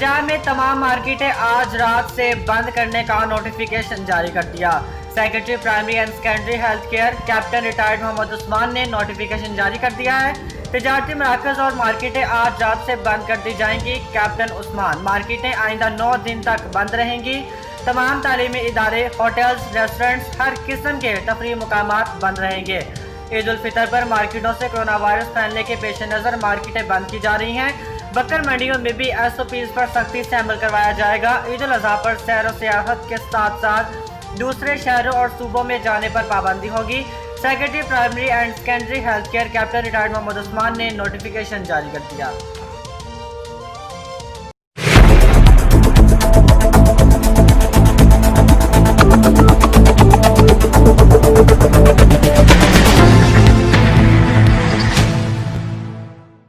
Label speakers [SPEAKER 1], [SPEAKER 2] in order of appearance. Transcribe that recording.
[SPEAKER 1] पंजाब में तमाम मार्केटें आज रात से बंद करने का नोटिफिकेशन जारी कर दिया। Secretary primary and secondary health care captain retired Mohammad Usman ने नोटिफिकेशन जारी कर दिया है। तजारती मराकज और मार्केटें आज रात से बंद कर दी जाएंगी। कैप्टन उस्मान, मार्केटें आइंदा 9 दिन तक बंद रहेंगी। तमाम तालीमी इदारे, होटल्स, रेस्टोरेंट्स, हर किस्म के तफरीह मुकामात बंद रहेंगे। ईद उल फितर पर मार्केटों से कोरोना वायरस फैलने के पेश नज़र मार्केटें बंद की जा रही हैं। बकर मंडियों में भी SOPs पर सख्ती से अमल करवाया जाएगा। ईद उल अजहा पर सैर व सियाहत के साथ साथ दूसरे शहरों और सूबों में जाने पर पाबंदी होगी। Secretary primary and secondary health care captain retired Mohammad Usman ने नोटिफिकेशन जारी कर दिया।